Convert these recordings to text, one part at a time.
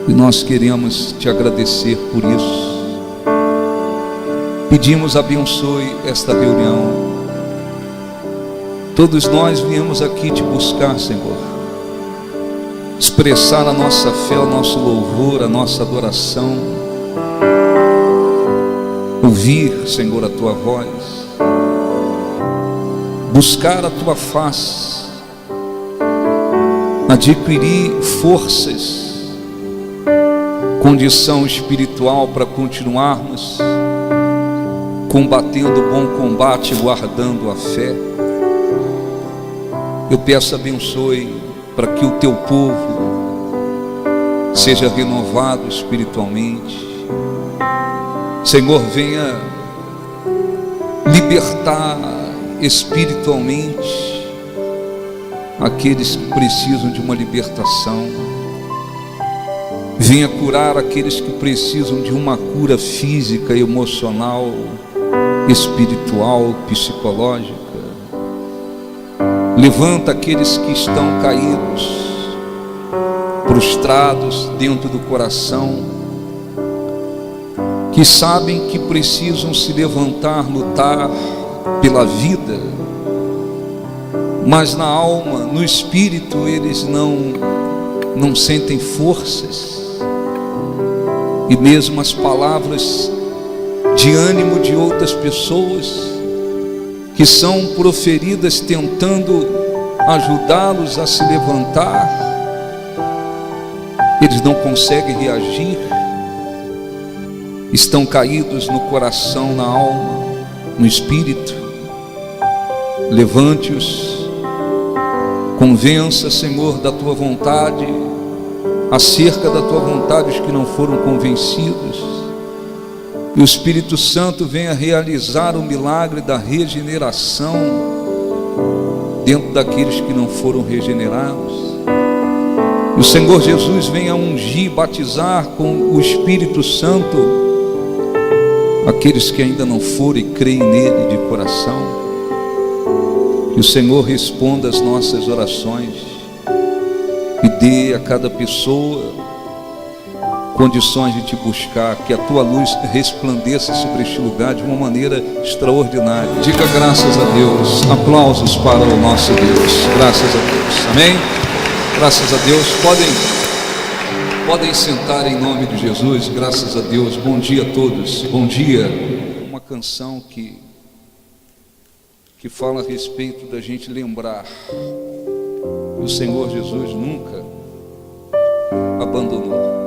e nós queremos te agradecer por isso. Pedimos, abençoe esta reunião. Todos nós viemos aqui te buscar, Senhor, expressar a nossa fé, o nosso louvor, a nossa adoração, ouvir, Senhor, a tua voz, buscar a tua face, adquirir forças, condição espiritual para continuarmos combatendo o bom combate, guardando a fé. Eu peço, abençoe, para que o teu povo seja renovado espiritualmente. Senhor, venha libertar espiritualmente aqueles que precisam de uma libertação. Venha curar aqueles que precisam de uma cura física, emocional, espiritual, psicológica. Levanta aqueles que estão caídos, prostrados dentro do coração, que sabem que precisam se levantar, lutar pela vida, mas na alma, no espírito, eles não sentem forças, e mesmo as palavras de ânimo de outras pessoas que são proferidas tentando ajudá-los a se levantar, eles não conseguem reagir, estão caídos no coração, na alma, no espírito. Levante-os, convença, Senhor, da tua vontade, acerca da tua vontade os que não foram convencidos. Que o Espírito Santo venha realizar o milagre da regeneração dentro daqueles que não foram regenerados. E o Senhor Jesus venha ungir, batizar com o Espírito Santo aqueles que ainda não foram e creem nele de coração. Que o Senhor responda às nossas orações e dê a cada pessoa condições de te buscar, que a tua luz resplandeça sobre este lugar de uma maneira extraordinária. Diga graças a Deus, aplausos para o nosso Deus, graças a Deus, amém? Graças a Deus. Podem sentar em nome de Jesus, graças a Deus. Bom dia a todos, bom dia. Uma canção que fala a respeito da gente lembrar que o Senhor Jesus nunca abandonou.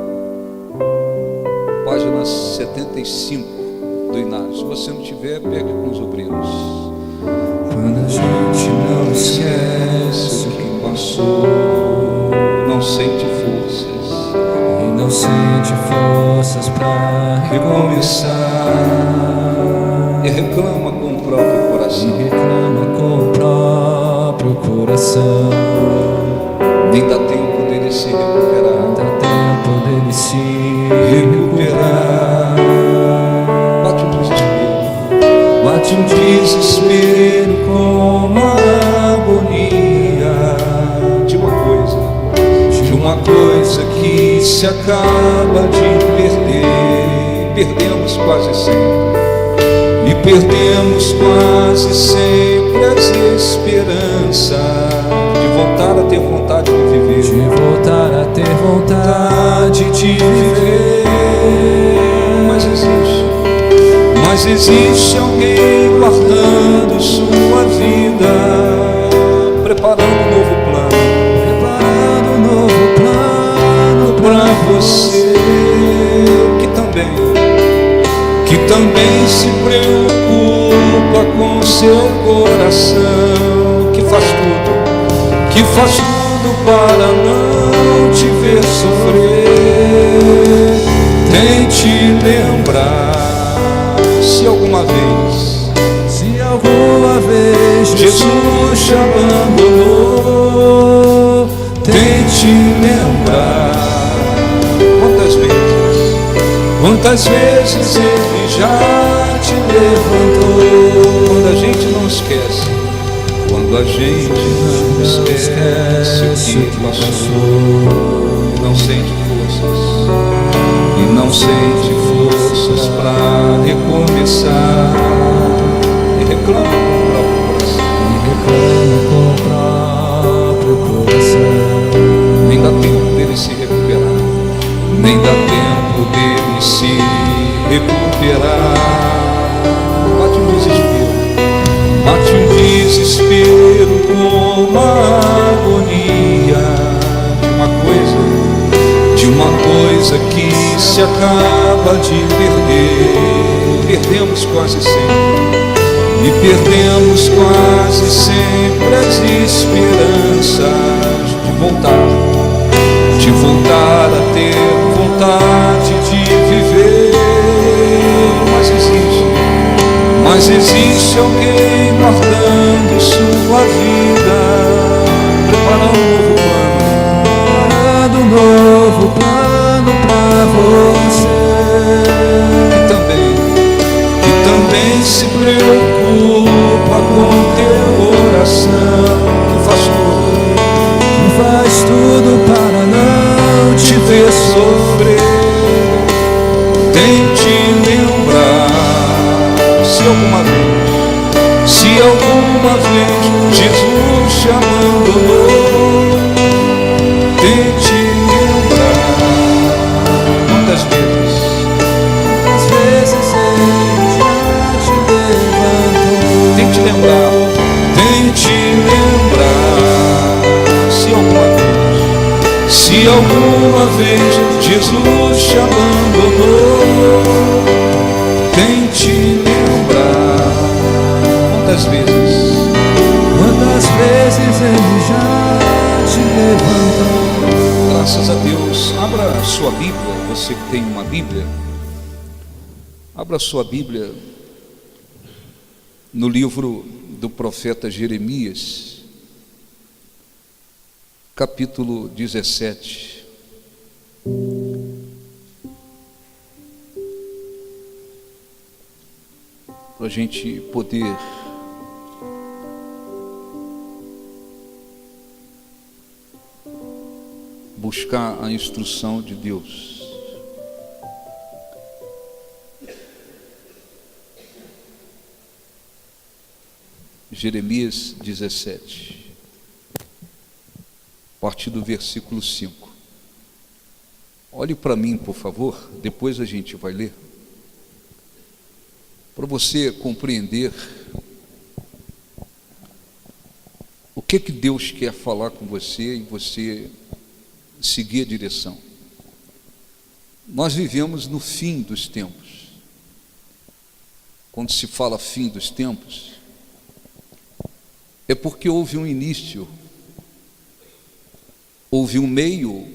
Página 75 do Inário. Se você não tiver, pegue com os obreiros. Quando a gente não esquece o que passou, não sente forças e não sente forças para recomeçar, e reclama com o próprio coração, nem dá tempo dele se recuperar, bate um desespero com uma agonia de uma coisa que se acaba de perder. Perdemos quase sempre, e perdemos quase sempre as esperanças de voltar a ter vontade de viver, mas existe alguém guardando sua vida, preparando um novo plano para você, que também se preocupa com seu coração, que faz tudo para não te ver sofrer. Tente lembrar, se alguma vez Jesus te abandonou. Tente lembrar quantas vezes ele já te levantou. Quando a gente não esquece o que passou, e não sente forças não sente forças para recomeçar e reclama com o próprio coração. Nem dá tempo dele se recuperar, nem dá tempo dele se recuperar. Bate um desespero como a agonia de uma coisa que se acaba de perder. Perdemos quase sempre, e perdemos quase sempre as esperanças de voltar a ter vontade de viver. Mas existe alguém guardando sua vida, preparando um novo plano para você. E também se preocupa com teu coração, que faz tudo para não te ver sofrer. Tente lembrar, se alguma vez Jesus te abandonou. Tente lembrar quantas vezes ele já te levantou. Tente lembrar, se alguma vez Jesus te abandonou. Tente lembrar quantas vezes ele já te levantou. Graças a Deus. Abra a sua Bíblia, você que tem uma Bíblia. Abra a sua Bíblia no livro do profeta Jeremias, capítulo 17. Para a gente poder buscar a instrução de Deus. Jeremias 17, a partir do versículo 5. Olhe para mim, por favor, depois a gente vai ler, para você compreender o que Deus quer falar com você e você seguir a direção. Nós vivemos no fim dos tempos. Quando se fala fim dos tempos, é porque houve um início, houve um meio,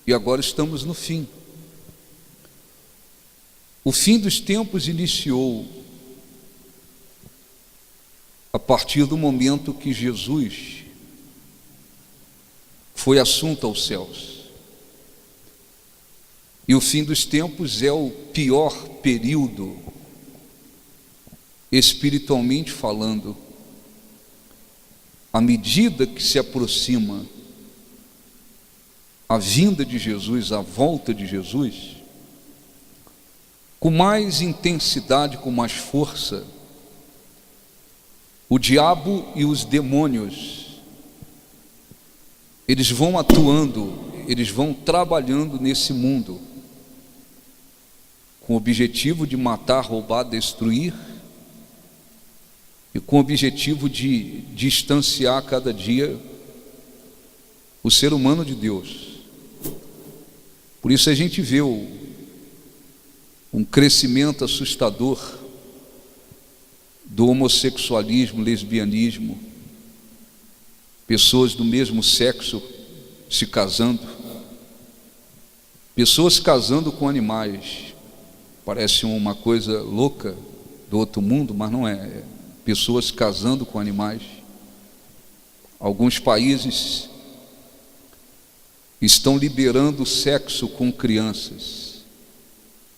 e agora estamos no fim. O fim dos tempos iniciou a partir do momento que Jesus foi assunto aos céus. E o fim dos tempos é o pior período, espiritualmente falando. À medida que se aproxima a vinda de Jesus, a volta de Jesus, com mais intensidade, com mais força, o diabo e os demônios, eles vão atuando, eles vão trabalhando nesse mundo, com o objetivo de matar, roubar, destruir, e com o objetivo de distanciar a cada dia o ser humano de Deus. Por isso a gente vê um crescimento assustador do homossexualismo, lesbianismo, pessoas do mesmo sexo se casando, pessoas casando com animais. Parece uma coisa louca do outro mundo, mas não é. Pessoas casando com animais. Alguns países estão liberando o sexo com crianças.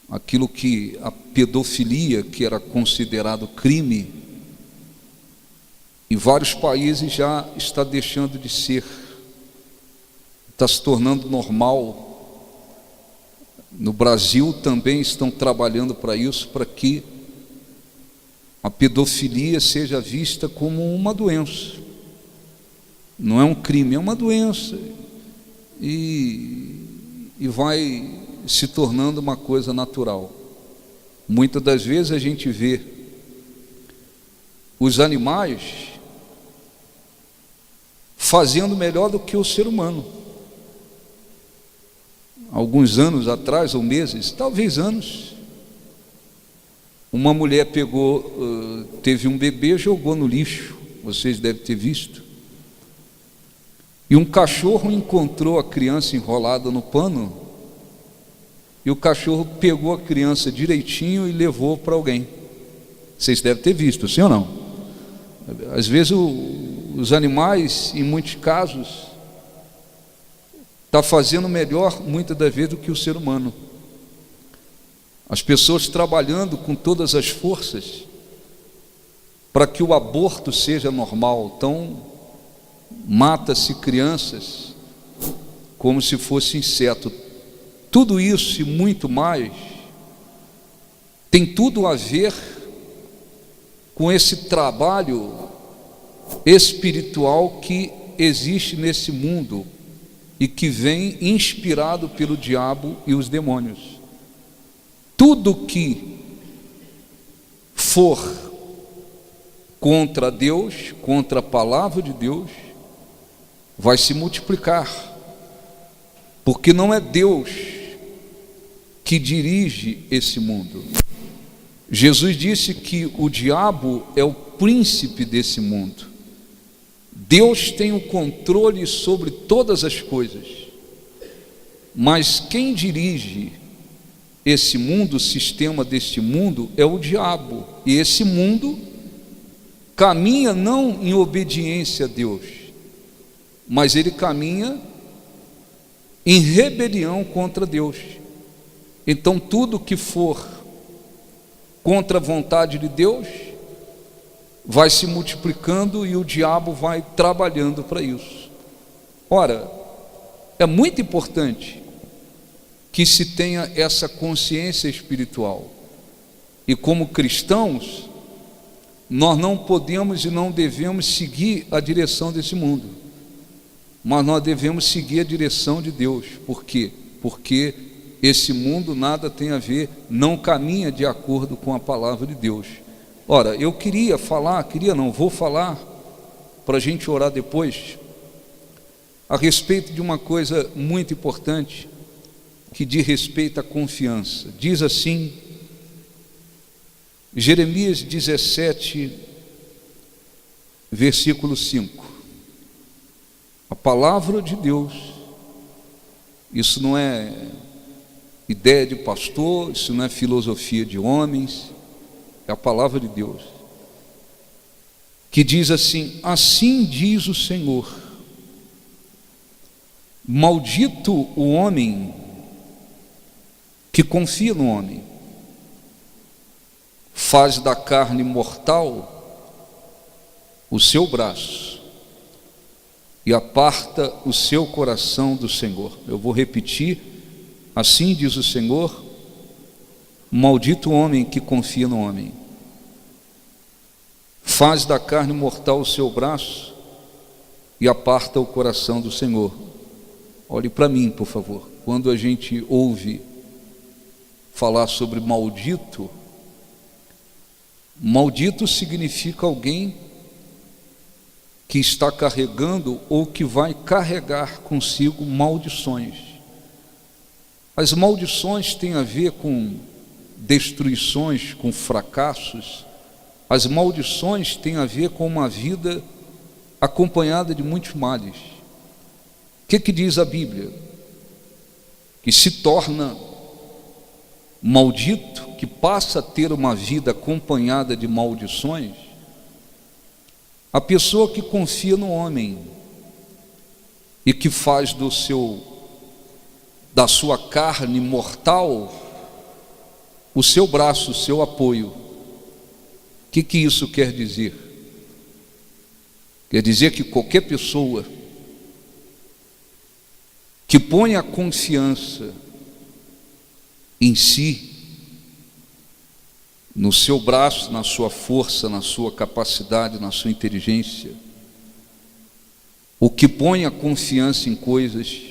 Aquilo que a pedofilia, que era considerado crime, em vários países já está deixando de ser, está se tornando normal No Brasil também estão trabalhando para isso, para que a pedofilia seja vista como uma doença. Não é um crime, é uma doença. E vai se tornando uma coisa natural. Muitas das vezes a gente vê os animais fazendo melhor do que o ser humano. Alguns anos atrás, ou meses, talvez anos, uma mulher teve um bebê, jogou no lixo, vocês devem ter visto, e um cachorro encontrou a criança enrolada no pano, e o cachorro pegou a criança direitinho e levou para alguém. Vocês devem ter visto, sim ou não? Às vezes os animais, em muitos casos, está fazendo melhor, muitas das vezes, do que o ser humano. As pessoas trabalhando com todas as forças para que o aborto seja normal. Então, mata-se crianças como se fosse inseto. Tudo isso e muito mais tem tudo a ver com esse trabalho espiritual que existe nesse mundo e que vem inspirado pelo diabo e os demônios. Tudo que for contra Deus, contra a palavra de Deus, vai se multiplicar, porque não é Deus que dirige esse mundo. Jesus disse que o diabo é o príncipe desse mundo. Deus tem o controle sobre todas as coisas, mas quem dirige esse mundo, o sistema deste mundo, é o diabo. E esse mundo caminha não em obediência a Deus, mas ele caminha em rebelião contra Deus. Então tudo que for contra a vontade de Deus vai se multiplicando e o diabo vai trabalhando para isso. Ora, é muito importante que se tenha essa consciência espiritual. E como cristãos, nós não podemos e não devemos seguir a direção desse mundo, mas nós devemos seguir a direção de Deus. Por quê? Porque esse mundo nada tem a ver, não caminha de acordo com a palavra de Deus. Ora, vou falar, para a gente orar depois, a respeito de uma coisa muito importante, que diz respeito à confiança. Diz assim, Jeremias 17, versículo 5. A palavra de Deus, isso não é ideia de pastor, isso não é filosofia de homens, é a palavra de Deus, que diz assim: assim diz o Senhor, maldito o homem que confia no homem, faz da carne mortal o seu braço e aparta o seu coração do Senhor. Eu vou repetir: assim diz o Senhor, maldito o homem que confia no homem, faz da carne mortal o seu braço e aparta o coração do Senhor. Olhe para mim, por favor. Quando a gente ouve falar sobre maldito, maldito significa alguém que está carregando ou que vai carregar consigo maldições. As maldições têm a ver com destruições, com fracassos. As maldições têm a ver com uma vida acompanhada de muitos males. O que diz a Bíblia? Que se torna maldito, que passa a ter uma vida acompanhada de maldições, a pessoa que confia no homem e que faz da sua carne mortal o seu braço, o seu apoio. O que isso quer dizer? Quer dizer que qualquer pessoa que põe a confiança em si, no seu braço, na sua força, na sua capacidade, na sua inteligência, o que põe a confiança em coisas,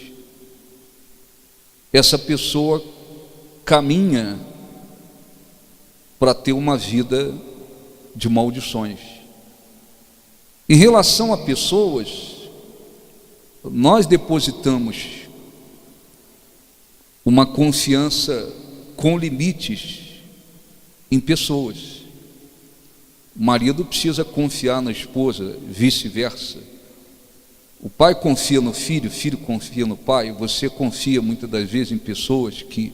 essa pessoa caminha para ter uma vida de maldições. Em relação a pessoas, nós depositamos uma confiança com limites em pessoas. O marido precisa confiar na esposa, vice-versa. O pai confia no filho, o filho confia no pai. Você confia muitas das vezes em pessoas que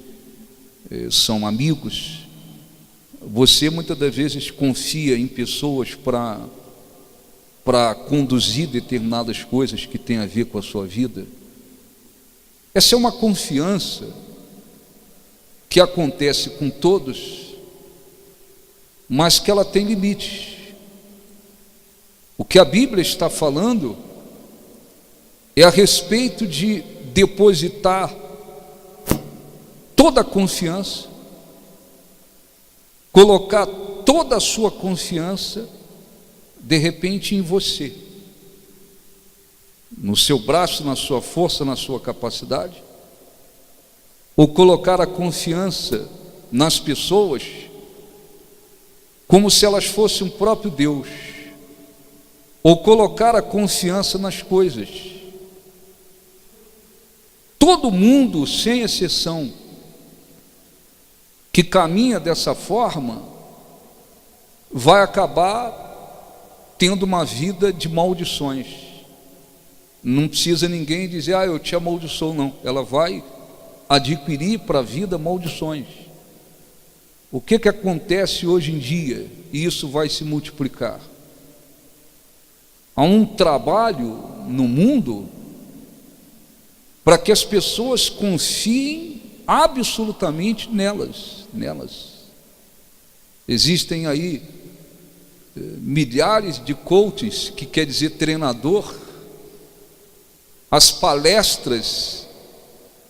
são amigos. Você muitas das vezes confia em pessoas para conduzir determinadas coisas que têm a ver com a sua vida. Essa é uma confiança que acontece com todos, mas que ela tem limites. O que a Bíblia está falando é a respeito de depositar toda a confiança, colocar toda a sua confiança, de repente, em você, no seu braço, na sua força, na sua capacidade, ou colocar a confiança nas pessoas como se elas fossem o próprio Deus, ou colocar a confiança nas coisas. Todo mundo, sem exceção, que caminha dessa forma, vai acabar tendo uma vida de maldições. Não precisa ninguém dizer, eu te amaldiçoo, não. Ela vai adquirir para a vida maldições. O que acontece hoje em dia? E isso vai se multiplicar. Há um trabalho no mundo para que as pessoas confiem absolutamente nelas. Existem aí milhares de coaches, que quer dizer treinador. As palestras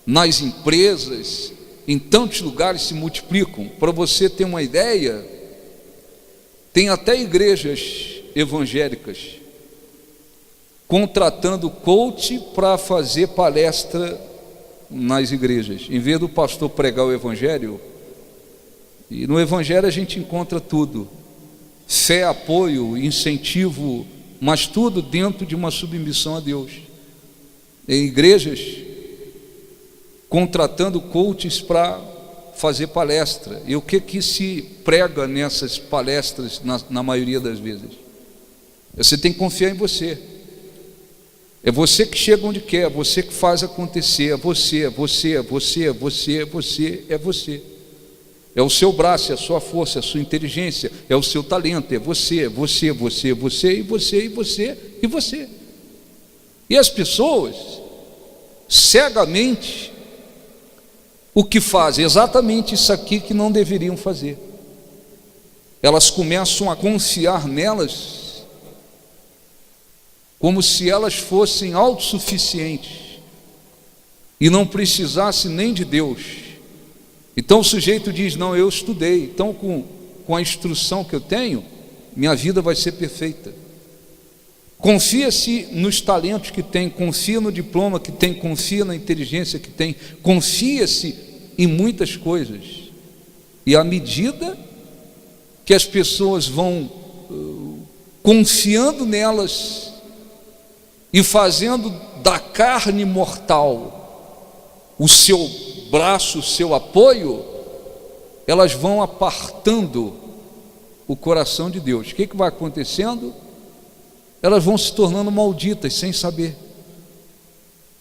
nas empresas, em tantos lugares se multiplicam. Para você ter uma ideia, tem até igrejas evangélicas contratando coach para fazer palestra nas igrejas. Em vez do pastor pregar o evangelho, e no evangelho a gente encontra tudo: fé, apoio, incentivo, mas tudo dentro de uma submissão a Deus. Em igrejas contratando coaches para fazer palestra. E o que se prega nessas palestras, na maioria das vezes? Você tem que confiar em você. É você que chega onde quer, é você que faz acontecer, é você. É o seu braço, é a sua força, é a sua inteligência, é o seu talento, é você. E as pessoas, cegamente, o que fazem? Exatamente isso aqui que não deveriam fazer. Elas começam a confiar nelas como se elas fossem autossuficientes e não precisassem nem de Deus. Então o sujeito diz, não, eu estudei, então com a instrução que eu tenho, minha vida vai ser perfeita. Confia-se nos talentos que tem, confia no diploma que tem, confia na inteligência que tem, confia-se em muitas coisas. E à medida que as pessoas vão confiando nelas e fazendo da carne mortal o seu braço, o seu apoio, elas vão apartando o coração de Deus. O que vai acontecendo? Elas vão se tornando malditas sem saber.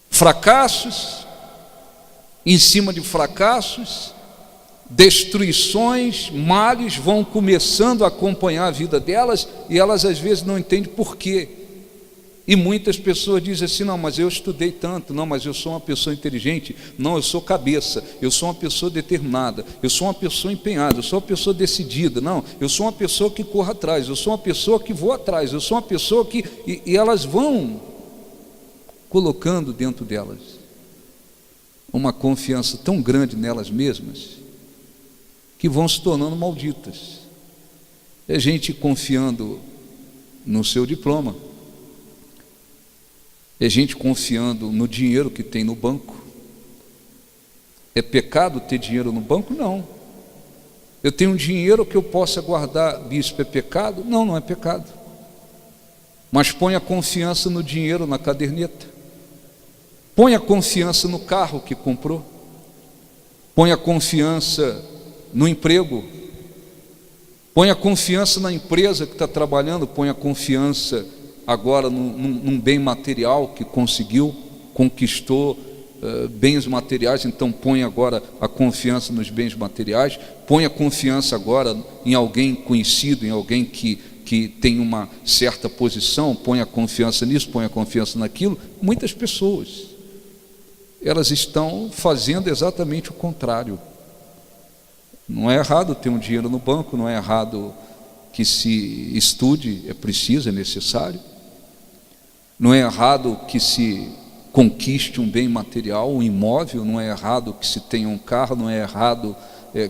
Fracassos em cima de fracassos, destruições, males vão começando a acompanhar a vida delas, e elas às vezes não entendem por quê. E muitas pessoas dizem assim, não, mas eu estudei tanto, não, mas eu sou uma pessoa inteligente, não, eu sou cabeça, eu sou uma pessoa determinada, eu sou uma pessoa empenhada, eu sou uma pessoa decidida, não, eu sou uma pessoa que corre atrás, eu sou uma pessoa que voa atrás, eu sou uma pessoa que... E elas vão colocando dentro delas uma confiança tão grande nelas mesmas, que vão se tornando malditas. É gente confiando no seu diploma, é gente confiando no dinheiro que tem no banco. É pecado ter dinheiro no banco? Não. Eu tenho dinheiro que eu possa guardar, bispo, é pecado? Não, não é pecado. Mas põe a confiança no dinheiro, na caderneta. Põe a confiança no carro que comprou. Põe a confiança no emprego. Põe a confiança na empresa que está trabalhando. Põe a confiança agora num bem material que conseguiu, conquistou bens materiais. Então põe agora a confiança nos bens materiais. Põe a confiança agora em alguém conhecido, em alguém que tem uma certa posição. Põe a confiança nisso, põe a confiança naquilo. Muitas pessoas, elas estão fazendo exatamente o contrário. Não é errado ter um dinheiro no banco, não é errado que se estude, é preciso, é necessário. Não é errado que se conquiste um bem material, um imóvel, não é errado que se tenha um carro, não é errado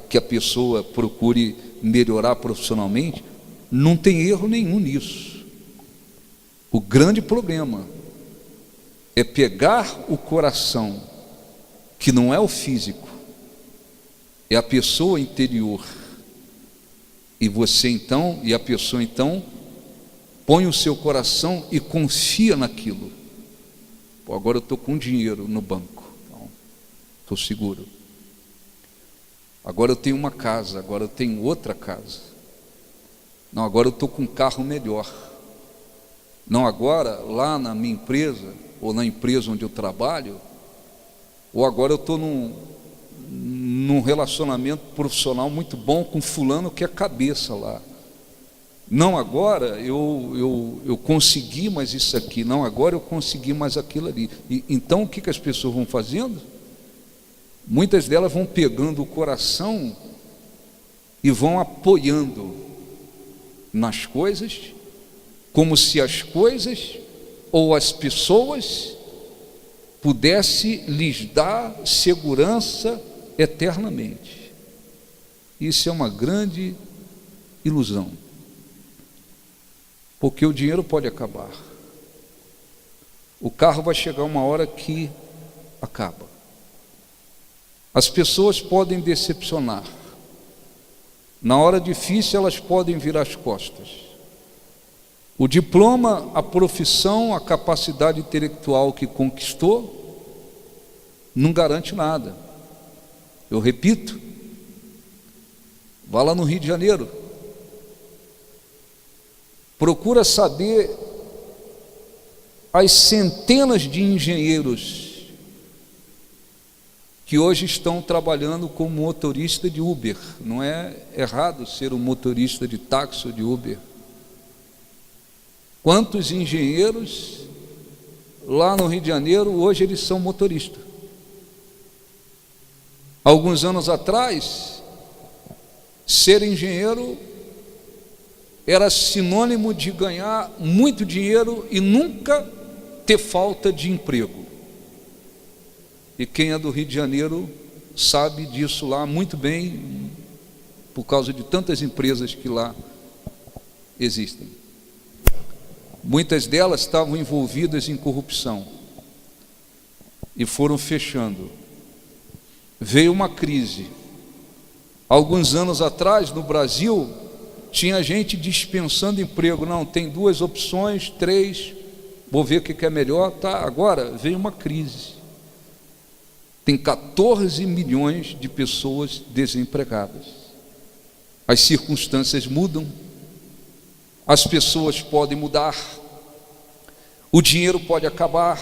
que a pessoa procure melhorar profissionalmente. Não tem erro nenhum nisso. O grande problema é pegar o coração, que não é o físico, é a pessoa interior, e você então, e a pessoa então, põe o seu coração e confia naquilo. Pô, agora eu estou com dinheiro no banco, estou seguro. Agora eu tenho uma casa, agora eu tenho outra casa. Não, agora eu estou com um carro melhor. Não, agora lá na minha empresa, ou na empresa onde eu trabalho, ou agora eu estou num relacionamento profissional muito bom com fulano que é cabeça lá. Não, agora eu consegui mais isso aqui. Não, agora eu consegui mais aquilo ali. Então o que as pessoas vão fazendo? Muitas delas vão pegando o coração e vão apoiando nas coisas, como se as coisas ou as pessoas pudesse lhes dar segurança eternamente. Isso é uma grande ilusão, porque o dinheiro pode acabar, o carro vai chegar uma hora que acaba, as pessoas podem decepcionar, na hora difícil elas podem virar as costas. O diploma, a profissão, a capacidade intelectual que conquistou não garante nada. Eu repito, vá lá no Rio de Janeiro, procura saber as centenas de engenheiros que hoje estão trabalhando como motorista de Uber. Não é errado ser um motorista de táxi ou de Uber. Quantos engenheiros lá no Rio de Janeiro hoje eles são motoristas? Alguns anos atrás, ser engenheiro era sinônimo de ganhar muito dinheiro e nunca ter falta de emprego. E quem é do Rio de Janeiro sabe disso lá muito bem, por causa de tantas empresas que lá existem. Muitas delas estavam envolvidas em corrupção e foram fechando. Veio uma crise. Alguns anos atrás, no Brasil, tinha gente dispensando emprego. Não, tem 2 opções, 3, vou ver o que é melhor. Tá, agora veio uma crise. Tem 14 milhões de pessoas desempregadas. As circunstâncias mudam, as pessoas podem mudar, o dinheiro pode acabar,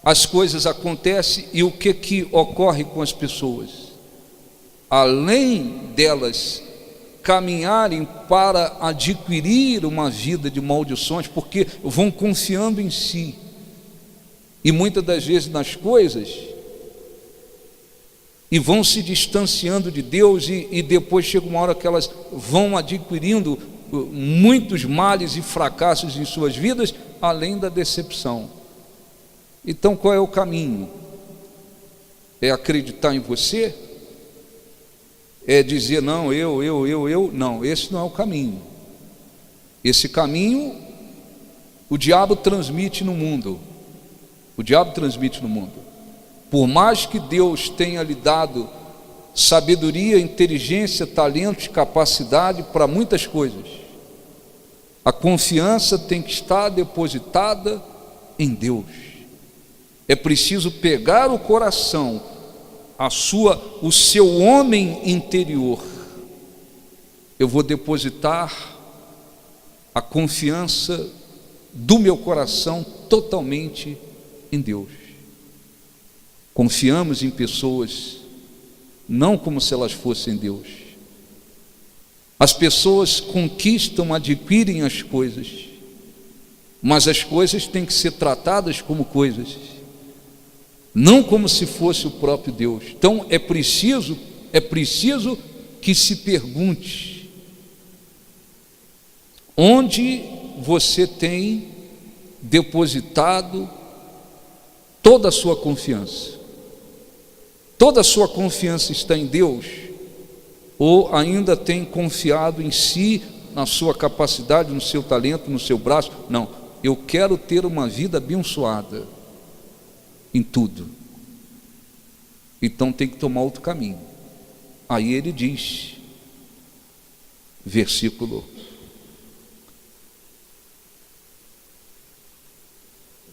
as coisas acontecem. E o que ocorre com as pessoas? Além delas caminharem para adquirir uma vida de maldições, porque vão confiando em si, e muitas das vezes nas coisas, e vão se distanciando de Deus, e depois chega uma hora que elas vão adquirindo muitos males e fracassos em suas vidas, além da decepção. Então qual é o caminho? É acreditar em você? é dizer, não, não, esse não é o caminho. Esse caminho o diabo transmite no mundo. O diabo transmite no mundo. Por mais que Deus tenha lhe dado sabedoria, inteligência, talentos, capacidade para muitas coisas, a confiança tem que estar depositada em Deus. É preciso pegar o coração, o seu homem interior. Eu vou depositar a confiança do meu coração totalmente em Deus. Confiamos em pessoas não como se elas fossem Deus. As pessoas conquistam, adquirem as coisas, mas as coisas têm que ser tratadas como coisas, não como se fosse o próprio Deus. Então é preciso que se pergunte: onde você tem depositado toda a sua confiança? Toda a sua confiança está em Deus? Ou ainda tem confiado em si, na sua capacidade, no seu talento, no seu braço? Não, eu quero ter uma vida abençoada em tudo. Então tem que tomar outro caminho. Aí ele diz, versículo,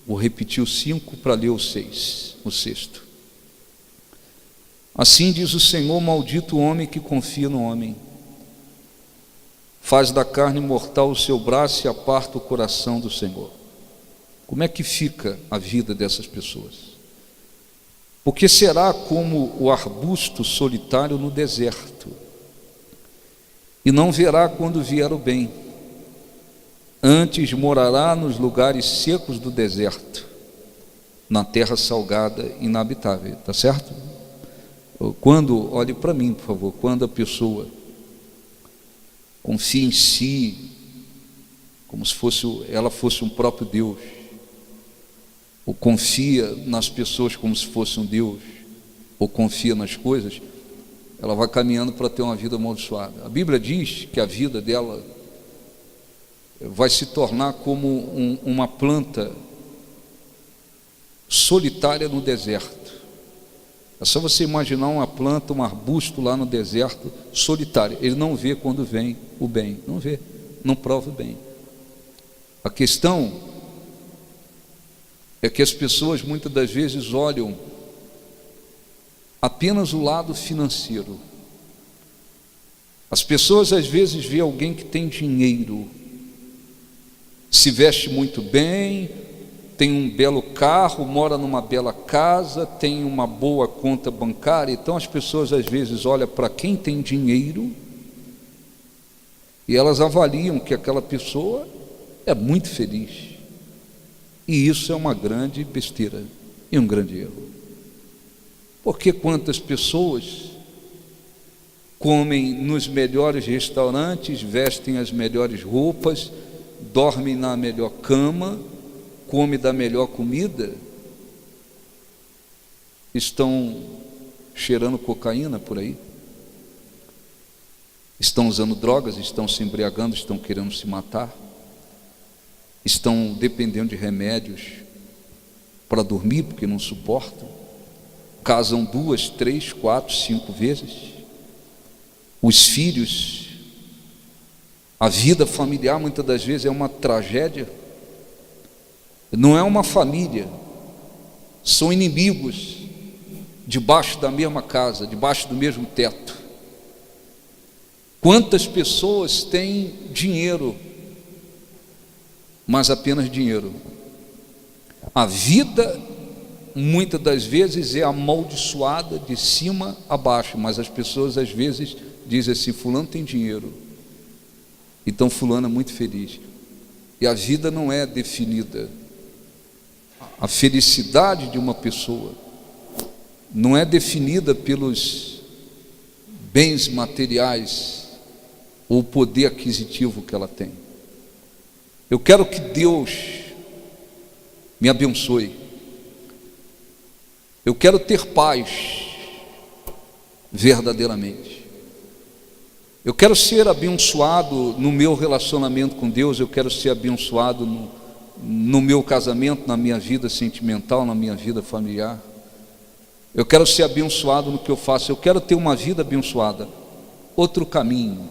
vou repetir o 5 para ler o 6, o 6º. Assim diz o Senhor: maldito o homem que confia no homem, faz da carne mortal o seu braço e aparta o coração do Senhor. Como é que fica a vida dessas pessoas? Porque será como o arbusto solitário no deserto, e não verá quando vier o bem, antes morará nos lugares secos do deserto, na terra salgada e inabitável. Está certo? Quando, olhe para mim, por favor, quando a pessoa confia em si, como se ela fosse um próprio Deus, ou confia nas pessoas como se fosse um Deus, ou confia nas coisas, ela vai caminhando para ter uma vida amaldiçoada. A Bíblia diz que a vida dela vai se tornar como uma planta solitária no deserto. É só você imaginar uma planta, um arbusto lá no deserto, solitário. Ele não vê quando vem o bem, não vê, não prova o bem. A questão é que as pessoas muitas das vezes olham apenas o lado financeiro. As pessoas às vezes veem alguém que tem dinheiro, se veste muito bem, tem um belo carro, mora numa bela casa, tem uma boa conta bancária. Então as pessoas às vezes olham para quem tem dinheiro e elas avaliam que aquela pessoa é muito feliz. E isso é uma grande besteira e um grande erro. Porque quantas pessoas comem nos melhores restaurantes, vestem as melhores roupas, dormem na melhor cama, come da melhor comida, estão cheirando cocaína por aí, estão usando drogas, estão se embriagando, estão querendo se matar, estão dependendo de remédios para dormir porque não suportam, casam 2, 3, 4, 5 vezes, os filhos, a vida familiar muitas das vezes é uma tragédia. Não é uma família, são inimigos debaixo da mesma casa, debaixo do mesmo teto. Quantas pessoas têm dinheiro, mas apenas dinheiro? A vida muitas das vezes é amaldiçoada de cima a baixo, mas as pessoas às vezes dizem assim: fulano tem dinheiro, então fulano é muito feliz. E a vida não é definida. A felicidade de uma pessoa não é definida pelos bens materiais ou o poder aquisitivo que ela tem. Eu quero que Deus me abençoe. Eu quero ter paz verdadeiramente. Eu quero ser abençoado no meu relacionamento com Deus, eu quero ser abençoado no meu casamento, na minha vida sentimental, na minha vida familiar. Eu quero ser abençoado no que eu faço, eu quero ter uma vida abençoada. Outro caminho.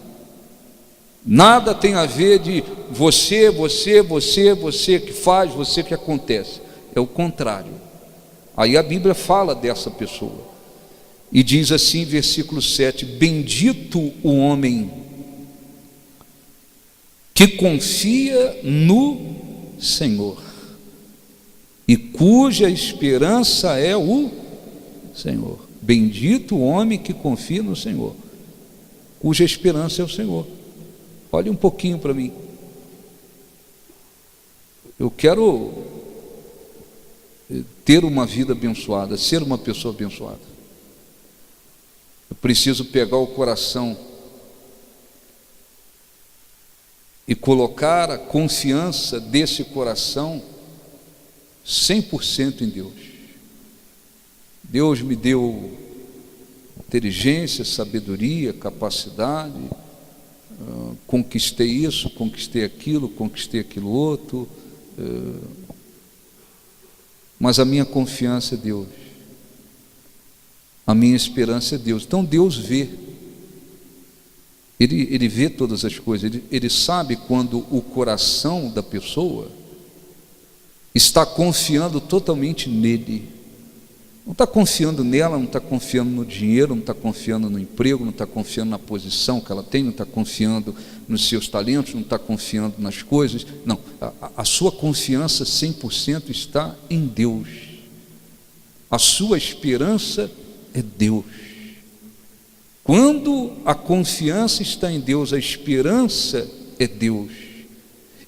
Nada tem a ver de você que faz, você que acontece. É o contrário. Aí a Bíblia fala dessa pessoa. E diz assim, versículo 7: bendito o homem que confia no Senhor e cuja esperança é o Senhor. Bendito o homem que confia no Senhor, cuja esperança é o Senhor. Olhe um pouquinho para mim. Eu quero ter uma vida abençoada, ser uma pessoa abençoada. Eu preciso pegar o coração e colocar a confiança desse coração 100% em Deus. Deus me deu inteligência, sabedoria, capacidade, conquistei isso, conquistei aquilo outro, mas a minha confiança é Deus. A minha esperança é Deus. Então Deus vê. Ele vê todas as coisas. Ele sabe quando o coração da pessoa está confiando totalmente nele. Não está confiando nela, não está confiando no dinheiro, não está confiando no emprego, não está confiando na posição que ela tem, não está confiando nos seus talentos, não está confiando nas coisas. Não, a sua confiança 100% está em Deus. A sua esperança é Deus. Quando a confiança está em Deus, a esperança é Deus.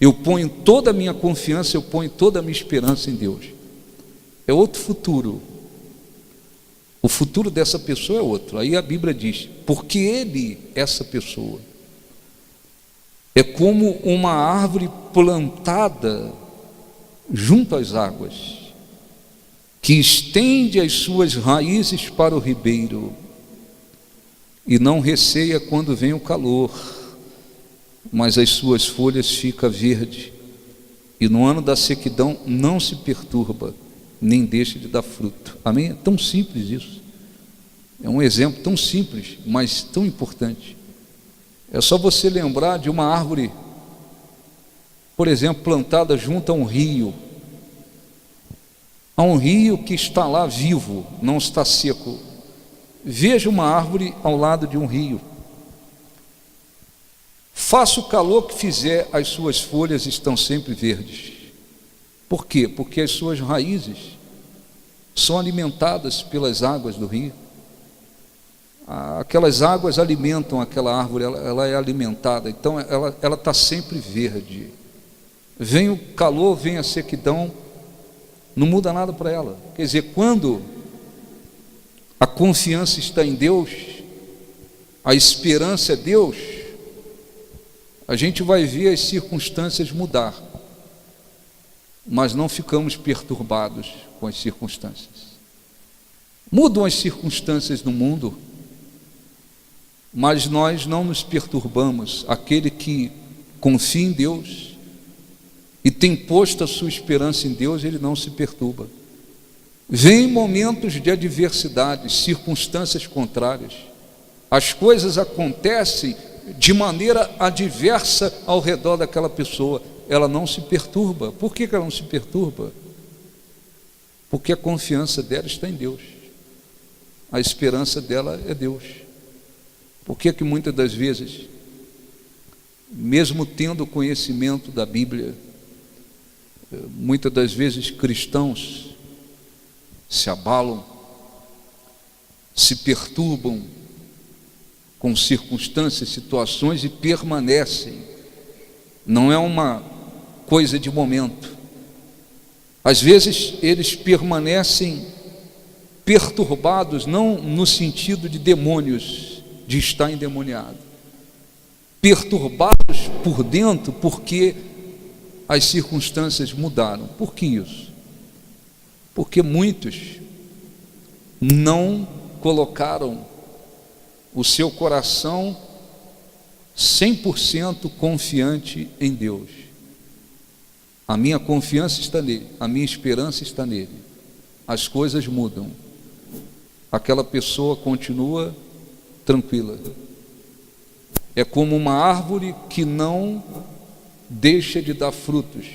Eu ponho toda a minha confiança, eu ponho toda a minha esperança em Deus. É outro futuro. O futuro dessa pessoa é outro. Aí a Bíblia diz, porque ele, essa pessoa, é como uma árvore plantada junto às águas, que estende as suas raízes para o ribeiro, e não receia quando vem o calor, mas as suas folhas ficam verdes, e no ano da sequidão não se perturba, nem deixa de dar fruto. Amém? É tão simples isso. É um exemplo tão simples, mas tão importante. É só você lembrar de uma árvore, por exemplo, plantada junto a um rio. Há um rio que está lá vivo, não está seco. Veja uma árvore ao lado de um rio. Faça o calor que fizer, as suas folhas estão sempre verdes. Por quê? Porque as suas raízes são alimentadas pelas águas do rio. Aquelas águas alimentam aquela árvore, ela é alimentada, então ela está sempre verde. Vem o calor, vem a sequidão, não muda nada para ela. Quer dizer, quando a confiança está em Deus, a esperança é Deus, a gente vai ver as circunstâncias mudar, mas não ficamos perturbados com as circunstâncias. Mudam as circunstâncias no mundo, mas nós não nos perturbamos. Aquele que confia em Deus e tem posto a sua esperança em Deus, ele não se perturba. Vem momentos de adversidade, circunstâncias contrárias, as coisas acontecem de maneira adversa ao redor daquela pessoa, ela não se perturba. Por que ela não se perturba? Porque a confiança dela está em Deus, a esperança dela é Deus. Por que muitas das vezes, mesmo tendo conhecimento da Bíblia, muitas das vezes cristãos se abalam, se perturbam com circunstâncias, situações e permanecem? Não é uma coisa de momento. Às vezes eles permanecem perturbados, não no sentido de demônios, de estar endemoniado, perturbados por dentro porque as circunstâncias mudaram. Por que isso? Porque muitos não colocaram o seu coração 100% confiante em Deus. A minha confiança está nele, a minha esperança está nele. As coisas mudam. Aquela pessoa continua tranquila. É como uma árvore que não deixa de dar frutos.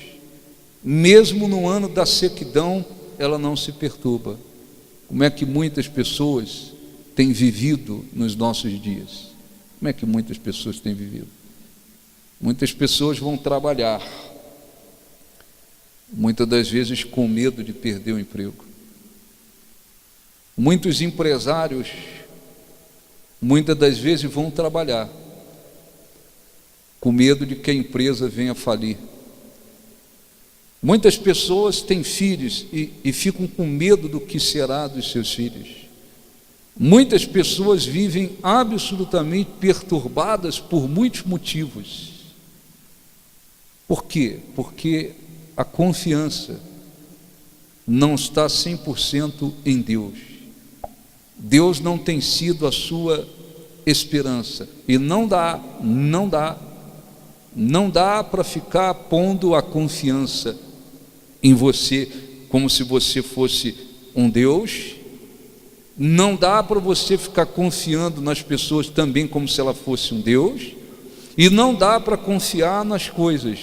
Mesmo no ano da sequidão, ela não se perturba. Como é que muitas pessoas têm vivido nos nossos dias? Como é que muitas pessoas têm vivido? Muitas pessoas vão trabalhar, muitas das vezes com medo de perder o emprego. Muitos empresários, muitas das vezes vão trabalhar com medo de que a empresa venha a falir. Muitas pessoas têm filhos e ficam com medo do que será dos seus filhos. Muitas pessoas vivem absolutamente perturbadas por muitos motivos. Por quê? Porque a confiança não está 100% em Deus. Deus não tem sido a sua esperança. E não dá para ficar pondo a confiança em você como se você fosse um Deus. Não dá para você ficar confiando nas pessoas também como se ela fosse um Deus. E não dá para confiar nas coisas.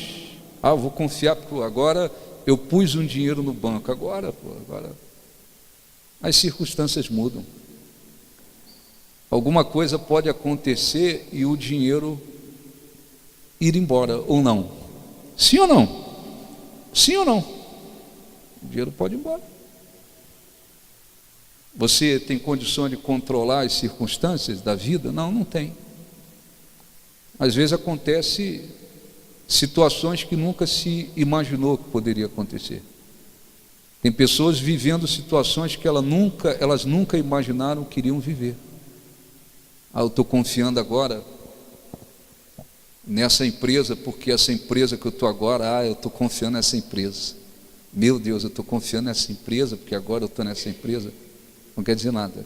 Eu vou confiar porque agora eu pus um dinheiro no banco. Agora as circunstâncias mudam. Alguma coisa pode acontecer e o dinheiro ir embora ou não. Sim ou não? Sim ou não? O dinheiro pode ir embora. Você tem condição de controlar as circunstâncias da vida? Não, não tem. Às vezes acontece situações que nunca se imaginou que poderia acontecer. Tem pessoas vivendo situações que elas nunca imaginaram que iriam viver. Eu estou confiando agora nessa empresa, porque essa empresa que eu estou agora, eu estou confiando nessa empresa. Meu Deus, eu estou confiando nessa empresa, porque agora eu estou nessa empresa. Não quer dizer nada.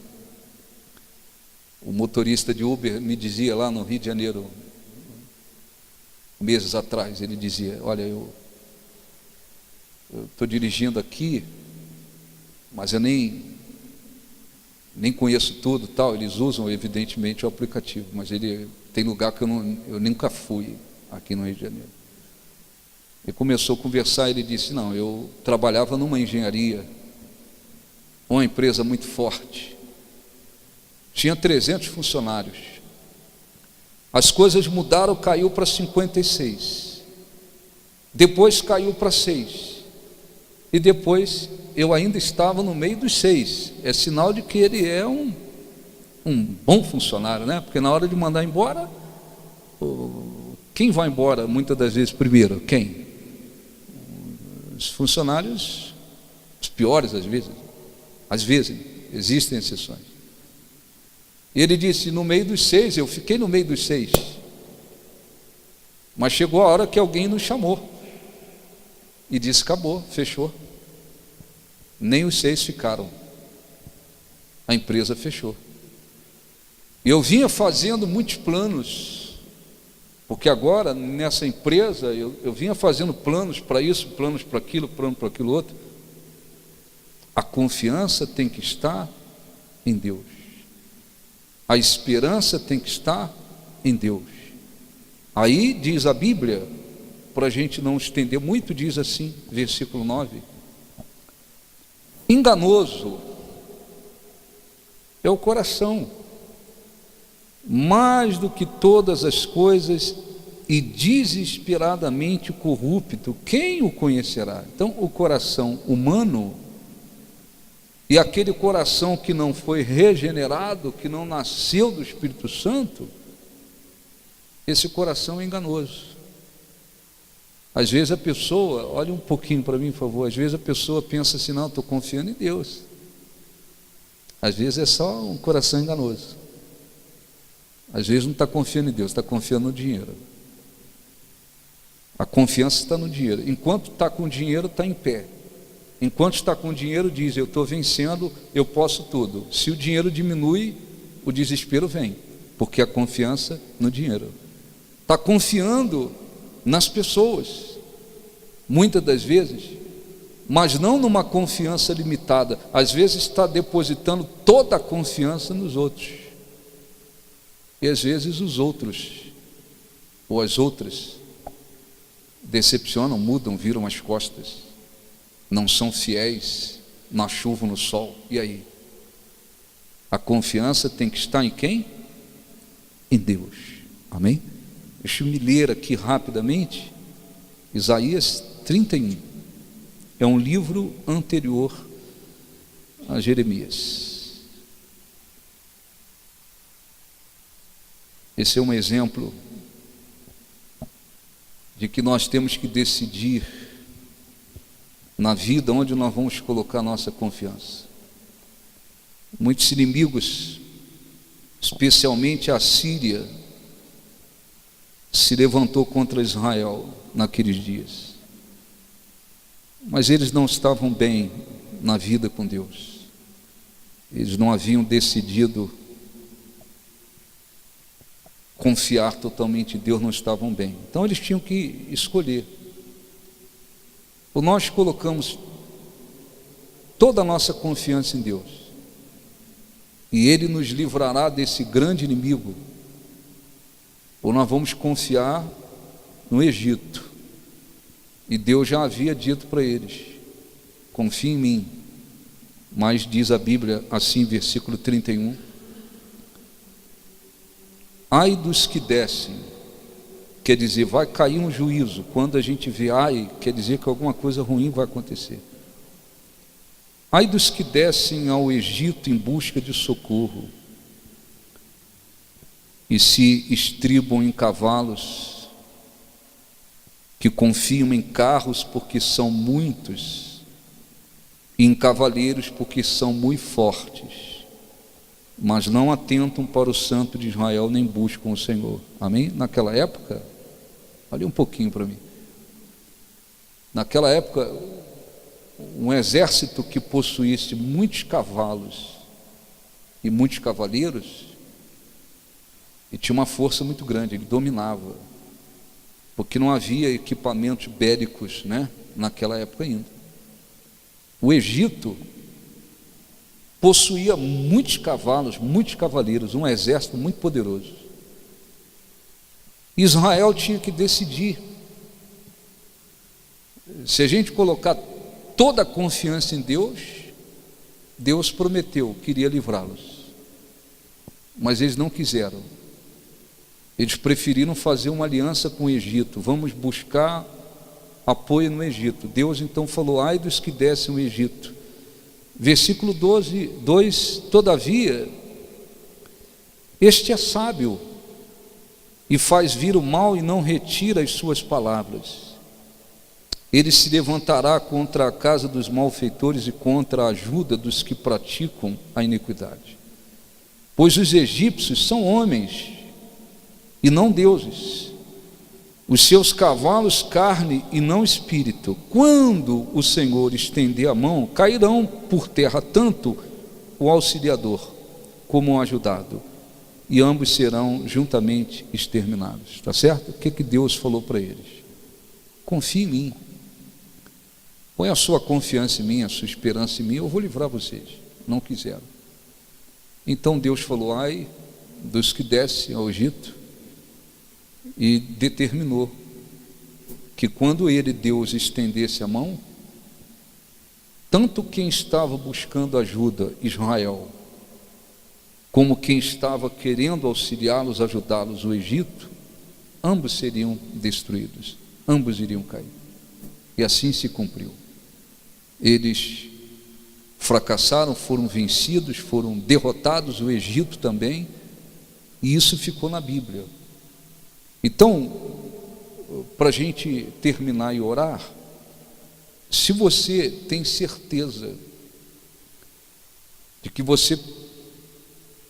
O motorista de Uber me dizia lá no Rio de Janeiro, meses atrás, ele dizia: olha, eu estou dirigindo aqui, mas eu nem conheço tudo, tal. Eles usam evidentemente o aplicativo, mas tem lugar que eu nunca fui aqui no Rio de Janeiro. Ele começou a conversar, ele disse: não, eu trabalhava numa engenharia, uma empresa muito forte, tinha 300 funcionários. As coisas mudaram, caiu para 56, depois caiu para 6, e depois eu ainda estava no meio dos 6. É sinal de que ele é um bom funcionário, né? Porque na hora de mandar embora, quem vai embora muitas das vezes primeiro? Quem? Os funcionários, os piores às vezes. Às vezes, existem exceções. Ele disse: no meio dos 6, eu fiquei no meio dos 6. Mas chegou a hora que alguém nos chamou e disse: acabou, fechou. Nem os 6 ficaram. A empresa fechou. Eu vinha fazendo muitos planos, porque agora nessa empresa eu vinha fazendo planos para isso, planos para aquilo, plano para aquilo outro. A confiança tem que estar em Deus. A esperança tem que estar em Deus. Aí diz a Bíblia, para a gente não estender muito, diz assim, versículo 9: enganoso é o coração, mais do que todas as coisas, e desesperadamente corrupto, quem o conhecerá? Então, o coração humano e aquele coração que não foi regenerado, que não nasceu do Espírito Santo, esse coração é enganoso. Às vezes a pessoa, olha um pouquinho para mim, por favor, às vezes a pessoa pensa assim: não, estou confiando em Deus. Às vezes é só um coração enganoso. Às vezes não está confiando em Deus, está confiando no dinheiro. A confiança está no dinheiro. Enquanto está com dinheiro, está em pé. Enquanto está com dinheiro, diz: eu estou vencendo, eu posso tudo. Se o dinheiro diminui, o desespero vem, porque a confiança no dinheiro. está confiando nas pessoas, muitas das vezes, mas não numa confiança limitada. Às vezes está depositando toda a confiança nos outros, e às vezes os outros ou as outras decepcionam, mudam, viram as costas, não são fiéis na chuva, no sol. E aí? A confiança tem que estar em quem? Em Deus. Amém? Deixa eu me ler aqui rapidamente Isaías 31. É um livro anterior a Jeremias. Esse é um exemplo de que nós temos que decidir na vida onde nós vamos colocar nossa confiança. Muitos inimigos, especialmente a Síria, se levantou contra Israel naqueles dias, mas eles não estavam bem na vida com Deus. Eles não haviam decidido confiar totalmente em Deus, não estavam bem. Então eles tinham que escolher. Ou nós colocamos toda a nossa confiança em Deus, e Ele nos livrará desse grande inimigo, ou nós vamos confiar no Egito. E Deus já havia dito para eles: confie em mim. Mas diz a Bíblia assim, versículo 31, ai dos que descem, quer dizer, vai cair um juízo. Quando a gente vê ai, quer dizer que alguma coisa ruim vai acontecer. Ai dos que descem ao Egito em busca de socorro e se estribam em cavalos, que confiam em carros porque são muitos, e em cavaleiros porque são muito fortes, mas não atentam para o Santo de Israel, nem buscam o Senhor. Amém? Naquela época, olha um pouquinho para mim, naquela época, um exército que possuísse muitos cavalos e muitos cavaleiros, e tinha uma força muito grande, ele dominava, porque não havia equipamentos bélicos, naquela época ainda. O Egito possuía muitos cavalos, muitos cavaleiros, um exército muito poderoso. Israel tinha que decidir. Se a gente colocar toda a confiança em Deus, Deus prometeu que iria livrá-los, mas eles não quiseram. Eles preferiram fazer uma aliança com o Egito. Vamos buscar apoio no Egito. Deus então falou: ai dos que descem o Egito. Versículo 2: todavia, este é sábio e faz vir o mal e não retira as suas palavras. Ele se levantará contra a casa dos malfeitores e contra a ajuda dos que praticam a iniquidade. Pois os egípcios são homens e não deuses, os seus cavalos carne e não espírito. Quando o Senhor estender a mão, cairão por terra tanto o auxiliador como o ajudado, e ambos serão juntamente exterminados. Está certo? O que Deus falou para eles? Confie em mim, põe a sua confiança em mim, a sua esperança em mim, eu vou livrar vocês. Não quiseram. Então Deus falou: ai dos que descem ao Egito, e determinou que quando ele, Deus, estendesse a mão, tanto quem estava buscando ajuda, Israel, como quem estava querendo auxiliá-los, ajudá-los, o Egito, ambos seriam destruídos, ambos iriam cair. E assim se cumpriu. Eles fracassaram, foram vencidos, foram derrotados, o Egito também, e isso ficou na Bíblia. Então, para a gente terminar e orar, se você tem certeza de que você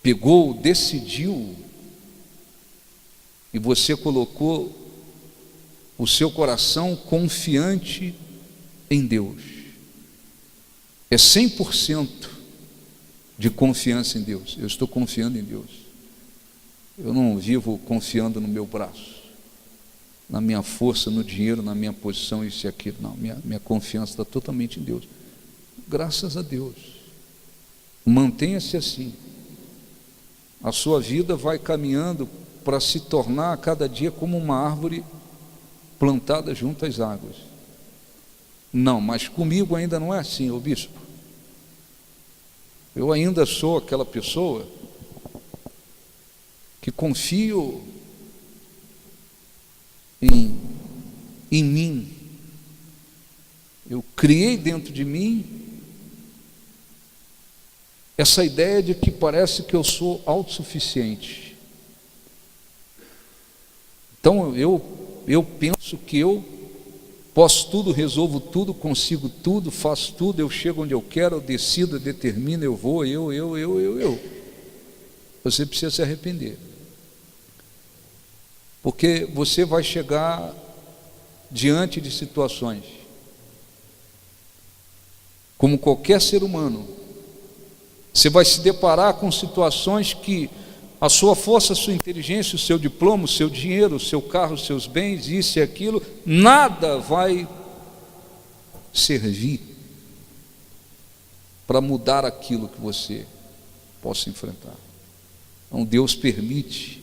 pegou, decidiu, e você colocou o seu coração confiante em Deus, é 100% de confiança em Deus. Eu estou confiando em Deus. Eu não vivo confiando no meu braço. na minha força, no dinheiro, na minha posição, isso e aquilo. Não, minha confiança está totalmente em Deus. Graças a Deus. Mantenha-se assim. A sua vida vai caminhando para se tornar a cada dia como uma árvore plantada junto às águas. Não, mas comigo ainda não é assim, ô bispo. Eu ainda sou aquela pessoa que confio em mim. Eu criei dentro de mim essa ideia de que parece que eu sou autossuficiente. Então eu penso que eu posso tudo, resolvo tudo, consigo tudo, faço tudo, eu chego onde eu quero, eu decido, eu determino, eu vou, eu. Você precisa se arrepender. Porque você vai chegar diante de situações, como qualquer ser humano, você vai se deparar com situações que a sua força, a sua inteligência, o seu diploma, o seu dinheiro, o seu carro, os seus bens, isso e aquilo, nada vai servir para mudar aquilo que você possa enfrentar. Então Deus permite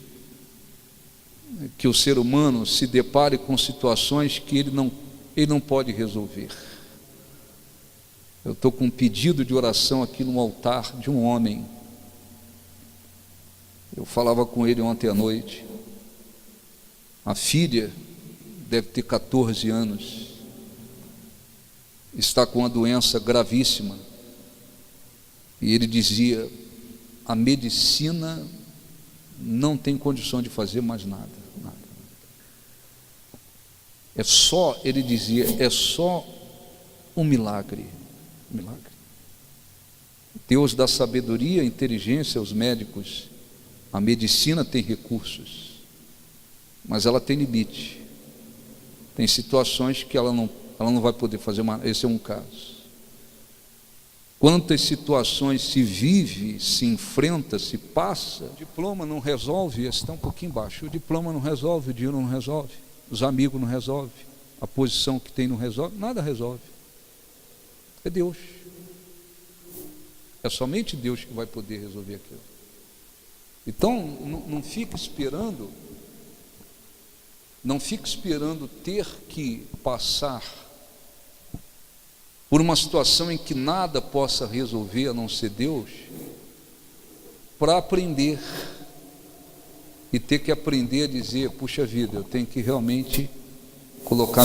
que o ser humano se depare com situações que ele não pode resolver. Eu estou com um pedido de oração aqui no altar de um homem. Eu falava com ele ontem à noite. A filha deve ter 14 anos, está com uma doença gravíssima, e ele dizia: a medicina não tem condição de fazer mais nada. É só, ele dizia, é só um milagre. Deus dá sabedoria, inteligência aos médicos. A medicina tem recursos, mas ela tem limite. Tem situações que ela não vai poder fazer mais. Esse é um caso. Quantas situações se vive, se enfrenta, se passa. O diploma não resolve, esse está um pouquinho baixo. O diploma não resolve, o dinheiro não resolve, os amigos não resolvem, a posição que tem não resolve, nada resolve. É Deus. É somente Deus que vai poder resolver aquilo. Então, não fique esperando ter que passar por uma situação em que nada possa resolver a não ser Deus, para aprender e ter que aprender a dizer: puxa vida, eu tenho que realmente colocar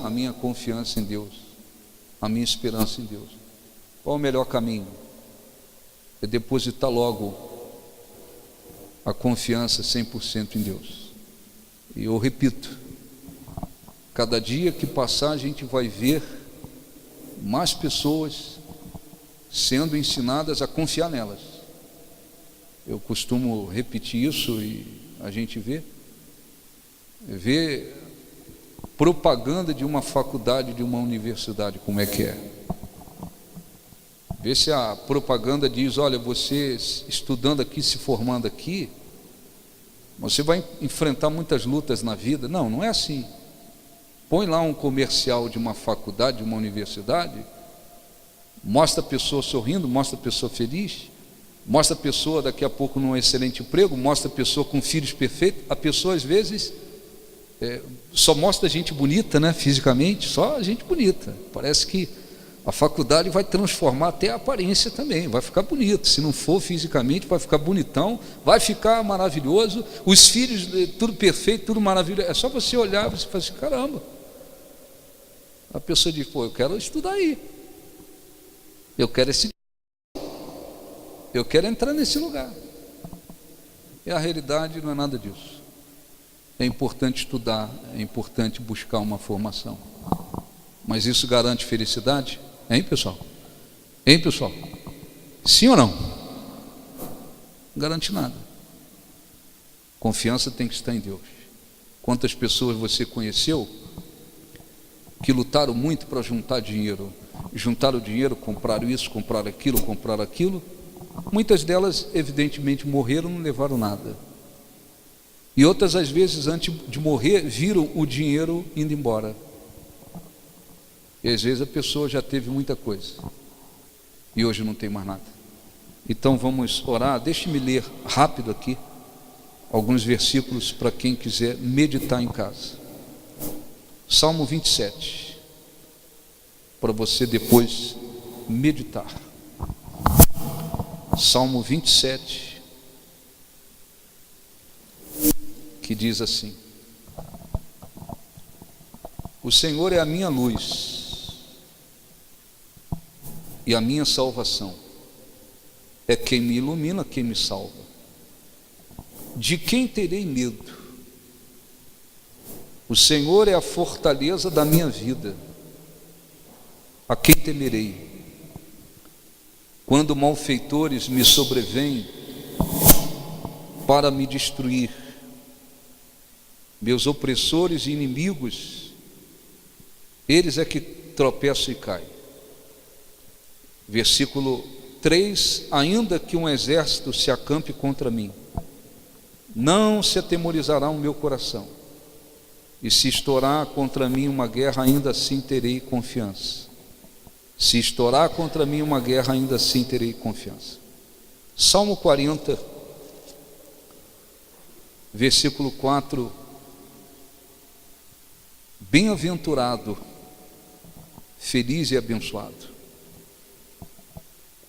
a minha confiança em Deus, a minha esperança em Deus. Qual é o melhor caminho? É depositar logo a confiança 100% em Deus. E eu repito, cada dia que passar a gente vai ver mais pessoas sendo ensinadas a confiar nelas. Eu costumo repetir isso e a gente vê propaganda de uma faculdade, de uma universidade, como é que é. Vê se a propaganda diz: olha, você estudando aqui, se formando aqui, você vai enfrentar muitas lutas na vida. Não, não é assim. Põe lá um comercial de uma faculdade, de uma universidade, mostra a pessoa sorrindo, mostra a pessoa feliz, mostra a pessoa daqui a pouco num excelente emprego, mostra a pessoa com filhos perfeitos. A pessoa às vezes só mostra gente bonita, né, fisicamente, só gente bonita. Parece que a faculdade vai transformar até a aparência também, vai ficar bonito. Se não for fisicamente, vai ficar bonitão, vai ficar maravilhoso. Os filhos, tudo perfeito, tudo maravilhoso. É só você olhar e você fala assim: caramba. A pessoa diz: pô, eu quero estudar aí, eu quero entrar nesse lugar. E a realidade não é nada disso. É importante estudar, é importante buscar uma formação, mas isso garante felicidade? Hein, pessoal? Hein, pessoal? Sim ou não? Não garante nada. Confiança tem que estar em Deus. Quantas pessoas você conheceu que lutaram muito para juntar dinheiro? Juntaram dinheiro, compraram isso, compraram aquilo. Muitas delas, evidentemente, morreram, não levaram nada. E outras, às vezes, antes de morrer, viram o dinheiro indo embora. E às vezes a pessoa já teve muita coisa e hoje não tem mais nada. Então vamos orar. Deixe-me ler rápido aqui alguns versículos para quem quiser meditar em casa. Salmo 27, para você depois meditar. Salmo 27, que diz assim: o Senhor é a minha luz e a minha salvação, é quem me ilumina, quem me salva. De quem terei medo? O Senhor é a fortaleza da minha vida, a quem temerei? Quando malfeitores me sobrevêm para me destruir, meus opressores e inimigos, eles é que tropeçam e caem. Versículo 3: ainda que um exército se acampe contra mim, não se atemorizará o meu coração, e se estourar contra mim uma guerra, ainda assim terei confiança. Se estourar contra mim uma guerra, ainda assim terei confiança. Salmo 40, versículo 4: bem-aventurado, feliz e abençoado